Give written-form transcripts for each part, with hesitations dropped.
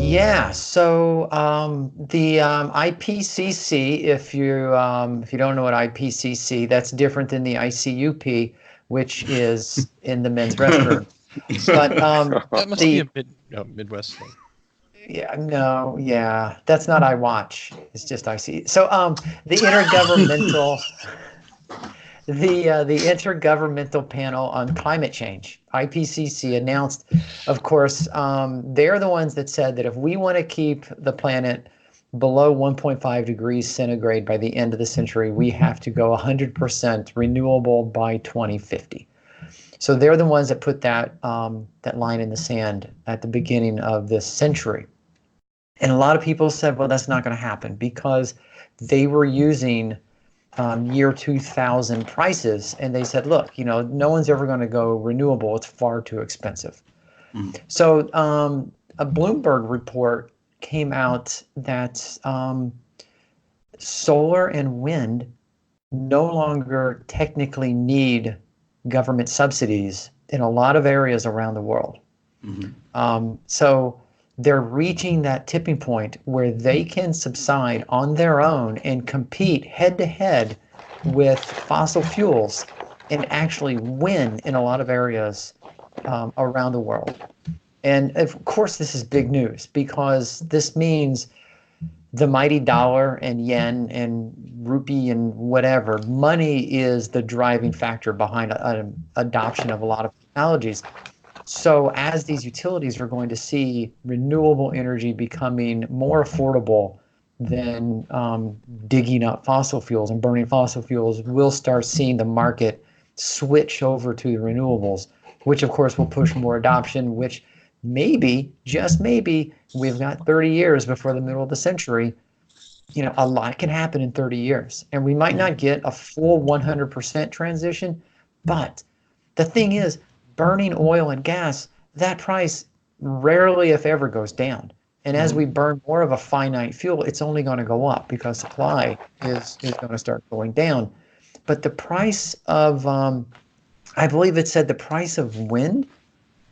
Yeah, so the IPCC, if you don't know what IPCC, that's different than the ICUP, which is in the men's restroom. But That must be a Midwest thing. yeah, no, yeah, that's not iWatch. It's just IC. So the intergovernmental the Intergovernmental Panel on Climate Change, IPCC, announced, of course, they're the ones that said that if we want to keep the planet below 1.5 degrees centigrade by the end of the century, we have to go 100% renewable by 2050. So they're the ones that put that line in the sand at the beginning of this century. And a lot of people said, well, that's not going to happen because they were using year 2000 prices, and they said, look, no one's ever going to go renewable. It's far too expensive. So a Bloomberg report came out that solar and wind no longer technically need government subsidies in a lot of areas around the world. So they're reaching that tipping point where they can subside on their own and compete head to head with fossil fuels and actually win in a lot of areas around the world. And of course, this is big news because this means the mighty dollar and yen and rupee and whatever, money is the driving factor behind adoption of a lot of technologies. So as these utilities are going to see renewable energy becoming more affordable than digging up fossil fuels and burning fossil fuels, we'll start seeing the market switch over to the renewables, which of course will push more adoption, which maybe, just maybe, we've got 30 years before the middle of the century. A lot can happen in 30 years, and we might not get a full 100% transition, but the thing is, burning oil and gas, that price rarely, if ever, goes down. And as we burn more of a finite fuel, it's only going to go up because supply is going to start going down. But the price of, I believe it said the price of wind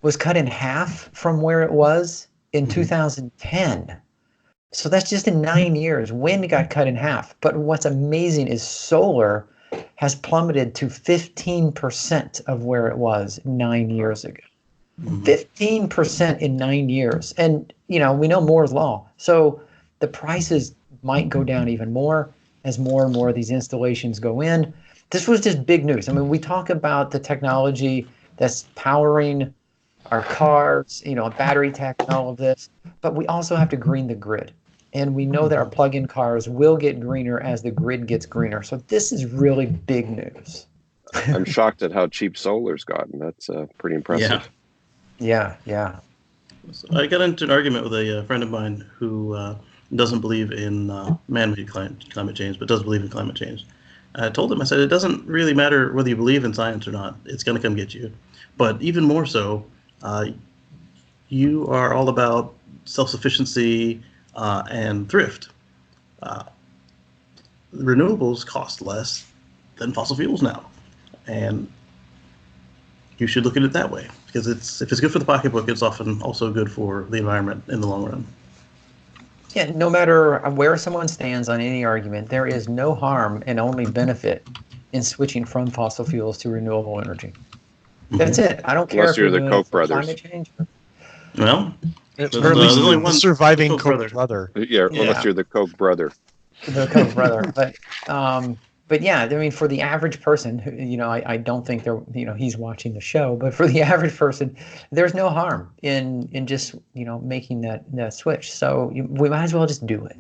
was cut in half from where it was in 2010. So that's just in 9 years. Wind got cut in half. But what's amazing is solar has plummeted to 15% of where it was 9 years ago. 15% in 9 years. And, we know Moore's law. So the prices might go down even more as more and more of these installations go in. This was just big news. I mean, we talk about the technology that's powering our cars, battery tech and all of this, but we also have to green the grid. And we know that our plug-in cars will get greener as the grid gets greener. So this is really big news. I'm shocked at how cheap solar's gotten. That's pretty impressive. Yeah. So I got into an argument with a friend of mine who doesn't believe in man-made climate change, but does believe in climate change. I told him, I said, it doesn't really matter whether you believe in science or not. It's going to come get you. But even more so, you are all about self-sufficiency and thrift. Renewables cost less than fossil fuels now, and you should look at it that way because if it's good for the pocketbook, it's often also good for the environment in the long run. Yeah, no matter where someone stands on any argument, there is no harm and only benefit in switching from fossil fuels to renewable energy. That's it. I don't care Unless if you're you're the doing Koch it for brothers. climate change. Well, Or at least the surviving Koch brother. Yeah, unless you're the Koch brother. The Koch brother. But yeah, I mean, for the average person, I don't think he's watching the show, but for the average person, there's no harm in just, making that switch. So we might as well just do it.